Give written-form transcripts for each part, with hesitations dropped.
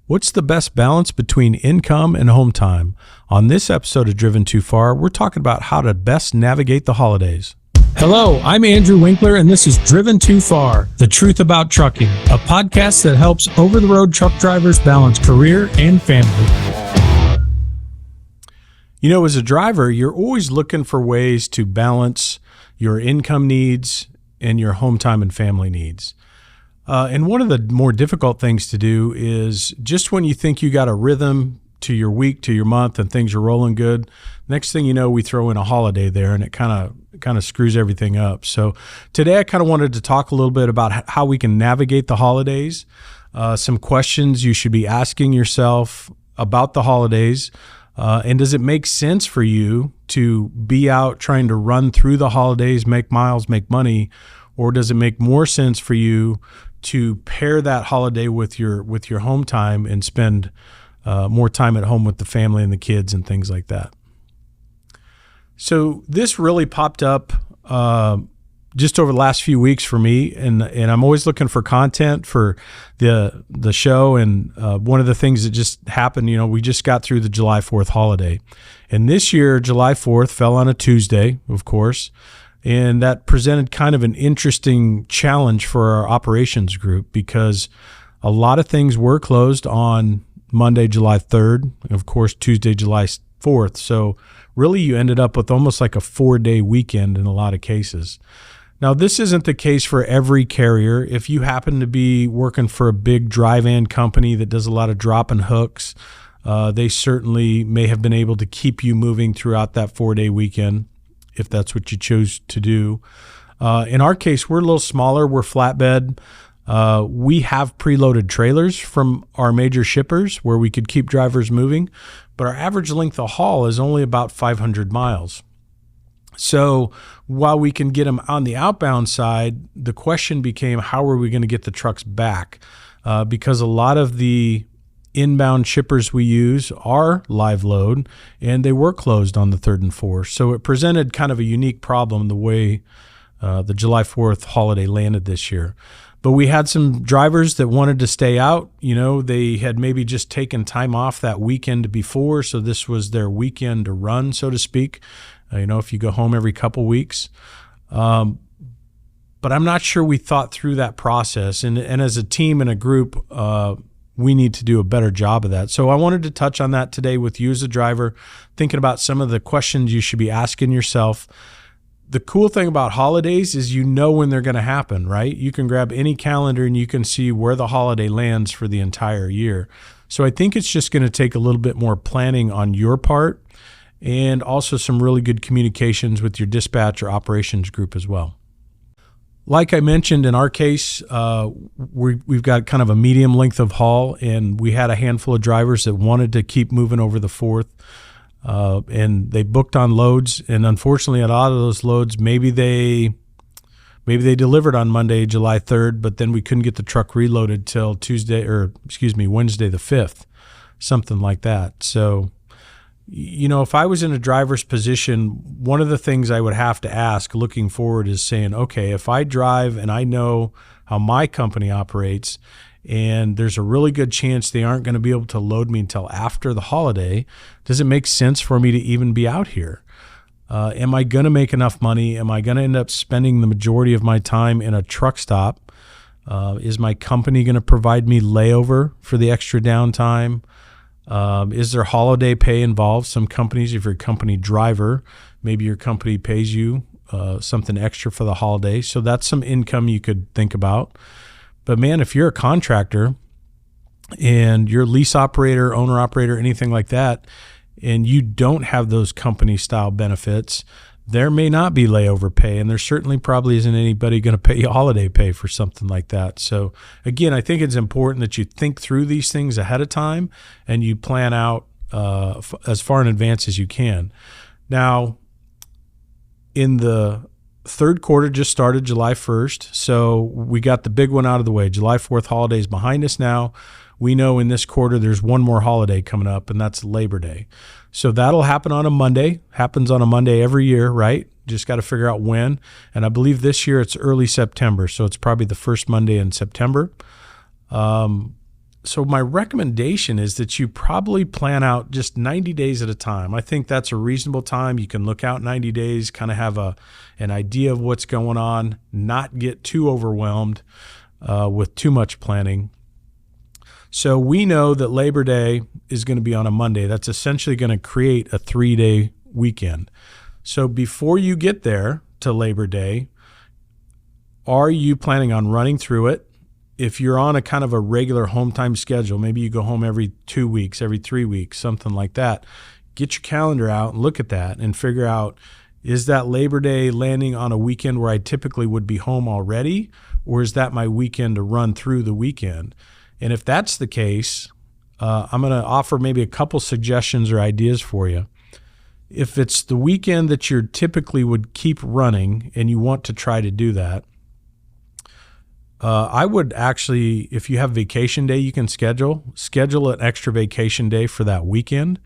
What's the best balance between income and home time? On this episode of Driven Too Far, we're talking about how to best navigate the holidays. Hello, I'm Andrew Winkler, and this is Driven Too Far, the truth about trucking, a podcast that helps over-the-road truck drivers balance career and family. You know, as a driver, you're always looking for ways to balance your income needs and your home time and family needs. And one of the more difficult things to do is just when you think you got a rhythm to your week, to your month, and things are rolling good, next thing you know, we throw in a holiday there, and it kind of screws everything up. So today I kind of wanted to talk a little bit about how we can navigate the holidays, some questions you should be asking yourself about the holidays, and does it make sense for you to be out trying to run through the holidays, make miles, make money, or does it make more sense for you to pair that holiday with your home time and spend more time at home with the family and the kids and things like that? So this really popped up just over the last few weeks for me, and I'm always looking for content for the show. And one of the things that just happened, we just got through the July 4th holiday, and this year July 4th fell on a Tuesday, of course. And that presented kind of an interesting challenge for our operations group because a lot of things were closed on Monday, July 3rd, and of course, Tuesday, July 4th. So really you ended up with almost like a 4-day weekend in a lot of cases. Now, this isn't the case for every carrier. If you happen to be working for a big dry van company that does a lot of drop and hooks, they certainly may have been able to keep you moving throughout that 4-day weekend, if that's what you choose to do. In our case, we're a little smaller. We're flatbed. We have preloaded trailers from our major shippers where we could keep drivers moving, but our average length of haul is only about 500 miles. So while we can get them on the outbound side, the question became, how are we going to get the trucks back? Because a lot of the inbound shippers we use are live load, and they were closed on the 3rd and 4th. So it presented kind of a unique problem the way the July 4th holiday landed this year. But we had some drivers that wanted to stay out. They had maybe just taken time off that weekend before, so this was their weekend to run, so to speak. If you go home every couple weeks. But I'm not sure we thought through that process. And as a team and a group, we need to do a better job of that. So I wanted to touch on that today with you as a driver, thinking about some of the questions you should be asking yourself. The cool thing about holidays is when they're going to happen, right? You can grab any calendar and you can see where the holiday lands for the entire year. So I think it's just going to take a little bit more planning on your part and also some really good communications with your dispatch or operations group as well. Like I mentioned, in our case, we've got kind of a medium length of haul, and we had a handful of drivers that wanted to keep moving over the 4th, and they booked on loads. And unfortunately, a lot of those loads, maybe they delivered on Monday, July 3rd, but then we couldn't get the truck reloaded till Wednesday the 5th, something like that. So, if I was in a driver's position, one of the things I would have to ask looking forward is saying, okay, if I drive and I know how my company operates and there's a really good chance they aren't going to be able to load me until after the holiday, does it make sense for me to even be out here? Am I going to make enough money? Am I going to end up spending the majority of my time in a truck stop? Is my company going to provide me layover for the extra downtime? Is there holiday pay involved? Some companies, if you're a company driver, maybe your company pays you something extra for the holiday. So that's some income you could think about. But man, if you're a contractor and you're a lease operator, owner operator, anything like that, and you don't have those company style benefits, there may not be layover pay, and there certainly probably isn't anybody going to pay you holiday pay for something like that. So again, I think it's important that you think through these things ahead of time and you plan out as far in advance as you can. Now, in the 3rd quarter just started July 1st, so we got the big one out of the way. July 4th holiday is behind us now. We know in this quarter there's one more holiday coming up, and that's Labor Day. So that'll happen on a Monday. Happens on a Monday every year, right? Just got to figure out when. And I believe this year it's early September, so it's probably the first Monday in September. So my recommendation is that you probably plan out just 90 days at a time. I think that's a reasonable time. You can look out 90 days, kind of have an idea of what's going on, not get too overwhelmed with too much planning. So we know that Labor Day is going to be on a Monday. That's essentially going to create a 3-day weekend. So before you get there to Labor Day, are you planning on running through it? If you're on a kind of a regular home time schedule, maybe you go home every 2 weeks, every 3 weeks, something like that, get your calendar out and look at that and figure out, is that Labor Day landing on a weekend where I typically would be home already, or is that my weekend to run through the weekend? And if that's the case, I'm going to offer maybe a couple suggestions or ideas for you. If it's the weekend that you typically would keep running and you want to try to do that, I would actually, if you have vacation day you can schedule an extra vacation day for that weekend,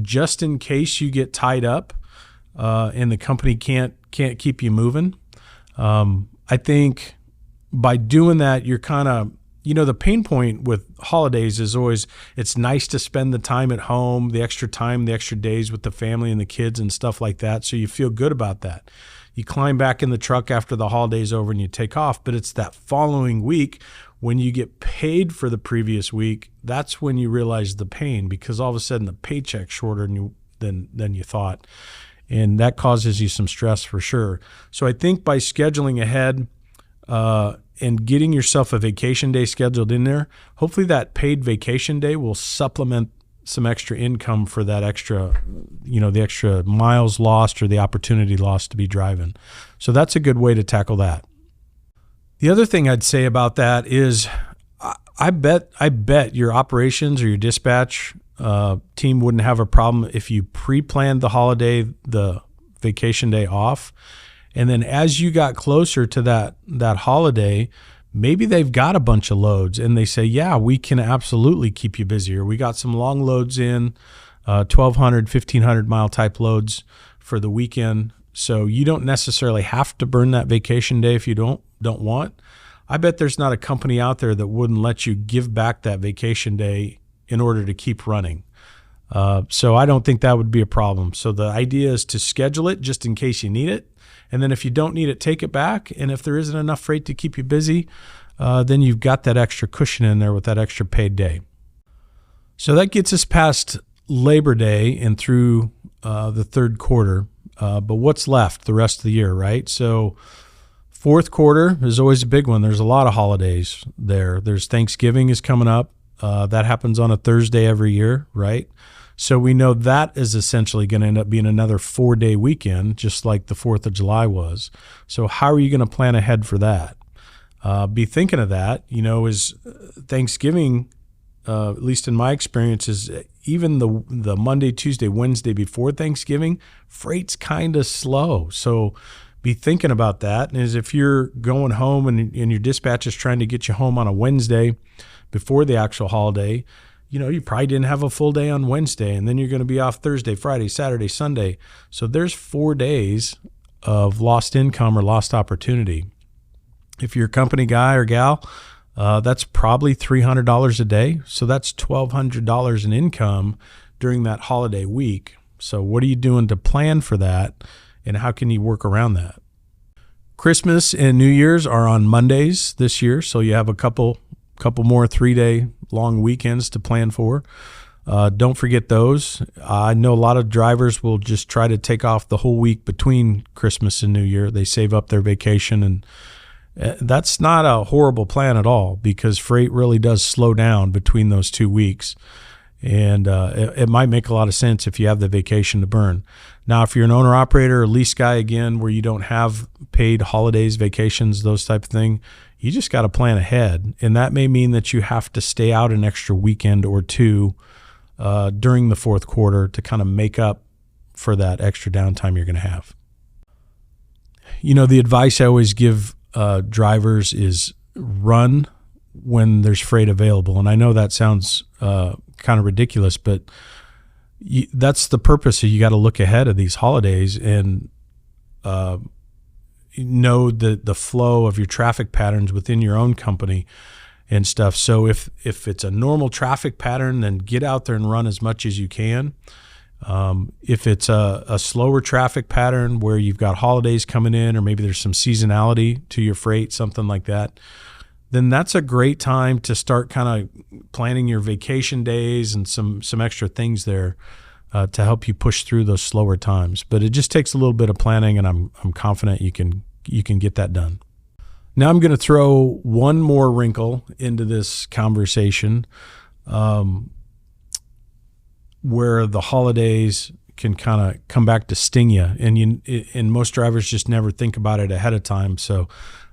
just in case you get tied up and the company can't keep you moving. I think by doing that, you're kind of, the pain point with holidays is always, it's nice to spend the time at home, the extra days with the family and the kids and stuff like that. So you feel good about that. You climb back in the truck after the holiday's over and you take off, but it's that following week when you get paid for the previous week, that's when you realize the pain, because all of a sudden the paycheck's shorter than you thought. And that causes you some stress for sure. So I think by scheduling ahead and getting yourself a vacation day scheduled in there, hopefully that paid vacation day will supplement some extra income for that extra, the extra miles lost or the opportunity lost to be driving. So that's a good way to tackle that. The other thing I'd say about that is I bet your operations or your dispatch team wouldn't have a problem if you pre-planned the vacation day off. And then as you got closer to that holiday, maybe they've got a bunch of loads and they say, yeah, we can absolutely keep you busy. Or we got some long loads in, 1,200, 1,500 mile type loads for the weekend. So you don't necessarily have to burn that vacation day if you don't want. I bet there's not a company out there that wouldn't let you give back that vacation day in order to keep running. So I don't think that would be a problem. So the idea is to schedule it just in case you need it. And then if you don't need it, take it back. And if there isn't enough freight to keep you busy, then you've got that extra cushion in there with that extra paid day. So that gets us past Labor Day and through the third quarter. But what's left the rest of the year, right? So fourth quarter is always a big one. There's a lot of holidays there. There's Thanksgiving is coming up. That happens on a Thursday every year, right? So we know that is essentially going to end up being another 4-day weekend, just like the 4th of July was. So how are you going to plan ahead for that? Be thinking of that, is Thanksgiving, at least in my experience, is even the Monday, Tuesday, Wednesday before Thanksgiving, freight's kind of slow. So be thinking about that. And as if you're going home and your dispatch is trying to get you home on a Wednesday before the actual holiday, you probably didn't have a full day on Wednesday, and then you're going to be off Thursday, Friday, Saturday, Sunday. So there's 4 days of lost income or lost opportunity. If you're a company guy or gal, that's probably $300 a day. So that's $1,200 in income during that holiday week. So what are you doing to plan for that, and how can you work around that? Christmas and New Year's are on Mondays this year, so you have a couple more 3-day long weekends to plan for. Don't forget those. I know a lot of drivers will just try to take off the whole week between Christmas and New Year. They save up their vacation, and that's not a horrible plan at all, because freight really does slow down between those 2 weeks. And it might make a lot of sense if you have the vacation to burn. Now, if you're an owner-operator or lease guy, again, where you don't have paid holidays, vacations, those type of thing, you just got to plan ahead. And that may mean that you have to stay out an extra weekend or two during the fourth quarter to kind of make up for that extra downtime you're going to have. The advice I always give drivers is run when there's freight available. And I know that sounds kind of ridiculous, but that's the purpose. You got to look ahead of these holidays and know the flow of your traffic patterns within your own company. and stuff. So if it's a normal traffic pattern, then get out there and run as much as you can. If it's a slower traffic pattern where you've got holidays coming in, or maybe there's some seasonality to your freight, something like that, then that's a great time to start kind of planning your vacation days and some extra things there to help you push through those slower times. But it just takes a little bit of planning, and I'm confident you can get that done. Now I'm going to throw one more wrinkle into this conversation, where the holidays can kind of come back to sting you, and most drivers just never think about it ahead of time. So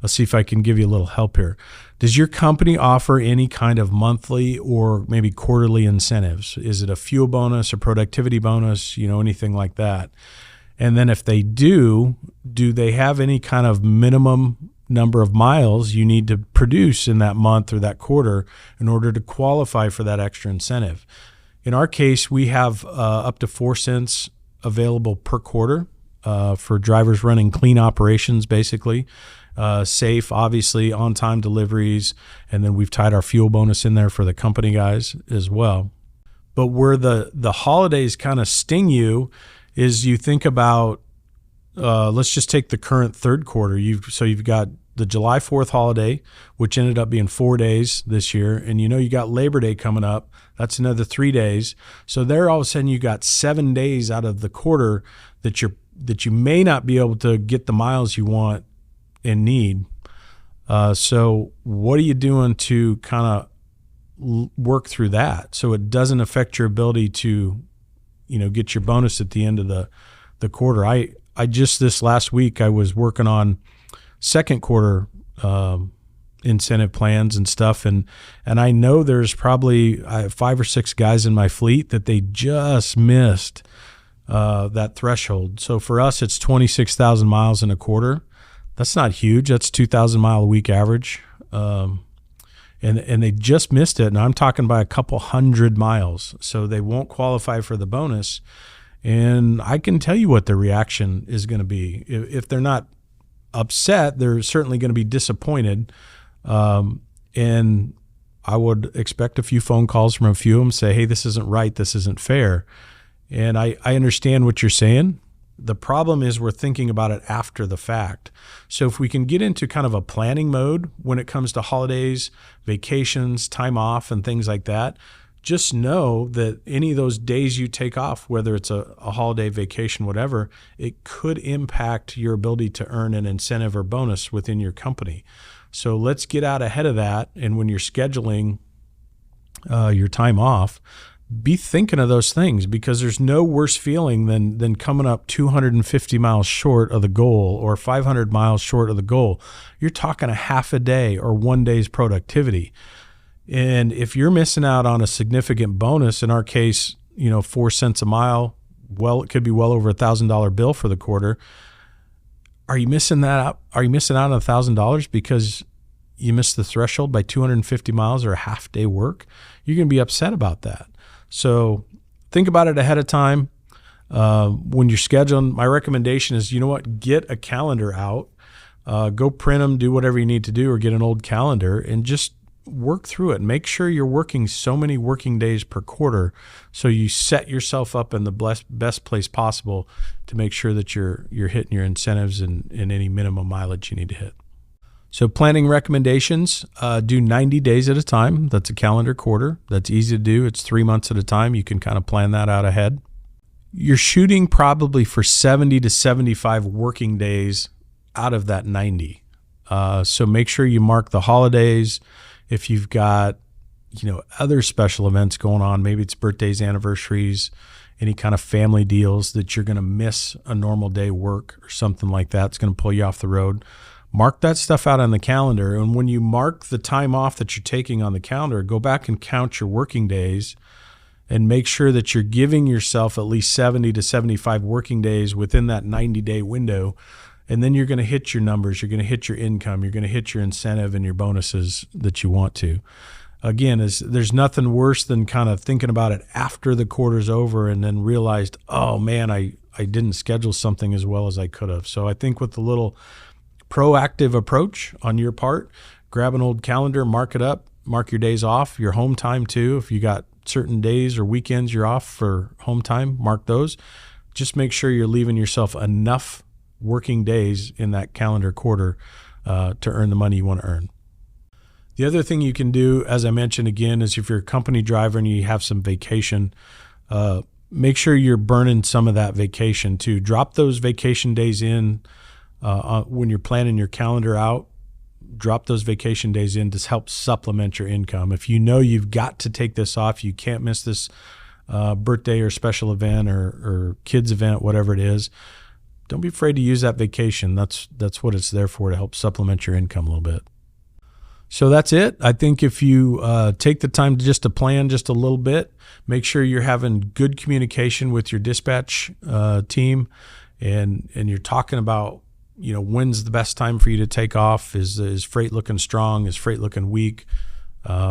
I'll see if I can give you a little help here. Does your company offer any kind of monthly or maybe quarterly incentives? Is it a fuel bonus, a productivity bonus, anything like that? And then if they do they have any kind of minimum number of miles you need to produce in that month or that quarter in order to qualify for that extra incentive? In our case, we have up to 4 cents available per quarter for drivers running clean operations, basically. Safe, obviously, on-time deliveries, and then we've tied our fuel bonus in there for the company guys as well. But where the holidays kind of sting you is you think about, let's just take the current third quarter. You've got the July 4th holiday, which ended up being 4 days this year, and you got Labor Day coming up. That's another 3 days. So there, all of a sudden, you got 7 days out of the quarter that you may not be able to get the miles you want and need. So what are you doing to kind of work through that so it doesn't affect your ability to, get your bonus at the end of the quarter? I just this last week I was working on second quarter incentive plans and stuff, and I know there's probably 5 or 6 guys in my fleet that they just missed that threshold. So for us, it's 26,000 miles in a quarter. That's not huge. That's 2,000 mile a week average, and they just missed it. And I'm talking by a couple hundred miles, so they won't qualify for the bonus. And I can tell you what their reaction is going to be. If they're not upset, they're certainly going to be disappointed. And I would expect a few phone calls from a few of them say, hey, this isn't right. This isn't fair. And I understand what you're saying. The problem is we're thinking about it after the fact. So if we can get into kind of a planning mode when it comes to holidays, vacations, time off, and things like that, just know that any of those days you take off, whether it's a holiday, vacation, whatever, it could impact your ability to earn an incentive or bonus within your company. So let's get out ahead of that. And when you're scheduling your time off, be thinking of those things, because there's no worse feeling than coming up 250 miles short of the goal or 500 miles short of the goal. You're talking a half a day or 1 day's productivity. And if you're missing out on a significant bonus, in our case, 4 cents a mile, well, it could be well over $1,000 bill for the quarter. Are you missing that out? Are you missing out on $1,000 because you missed the threshold by 250 miles or a half day work? You're going to be upset about that. So think about it ahead of time. When you're scheduling, my recommendation is, get a calendar out, go print them, do whatever you need to do, or get an old calendar and just work through it. Make sure you're working so many working days per quarter so you set yourself up in the best place possible to make sure that you're hitting your incentives and any minimum mileage you need to hit. So planning recommendations, do 90 days at a time. That's a calendar quarter. That's easy to do. It's 3 months at a time. You can kind of plan that out ahead. You're shooting probably for 70 to 75 working days out of that 90. So make sure you mark the holidays. If you've got, other special events going on, maybe it's birthdays, anniversaries, any kind of family deals that you're going to miss a normal day work or something like that, it's going to pull you off the road. Mark that stuff out on the calendar. And when you mark the time off that you're taking on the calendar, go back and count your working days and make sure that you're giving yourself at least 70 to 75 working days within that 90-day window. And then you're going to hit your numbers. You're going to hit your income. You're going to hit your incentive and your bonuses that you want to. Again, there's nothing worse than kind of thinking about it after the quarter's over and then realized, oh man, I didn't schedule something as well as I could have. So I think with the little proactive approach on your part, grab an old calendar, mark it up, mark your days off, your home time too. If you got certain days or weekends you're off for home time, mark those. Just make sure you're leaving yourself enough working days in that calendar quarter to earn the money you want to earn. The other thing you can do, as I mentioned again, is if you're a company driver and you have some vacation, make sure you're burning some of that vacation too. Drop those vacation days in when you're planning your calendar out. Drop those vacation days in to help supplement your income. If you know you've got to take this off, you can't miss this birthday or special event or kids event, whatever it is, don't be afraid to use that vacation. That's what it's there for, to help supplement your income a little bit. So that's it. I think if you take the time to plan just a little bit, make sure you're having good communication with your dispatch team, and you're talking about, when's the best time for you to take off? Is freight looking strong? Is freight looking weak?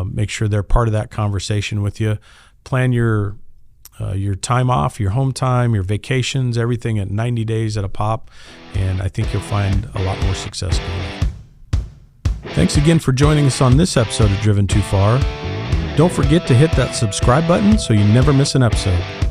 Make sure they're part of that conversation with you. Plan your time off, your home time, your vacations, everything at 90 days at a pop, and I think you'll find a lot more success doing it. Thanks again for joining us on this episode of Driven Too Far. Don't forget to hit that subscribe button so you never miss an episode.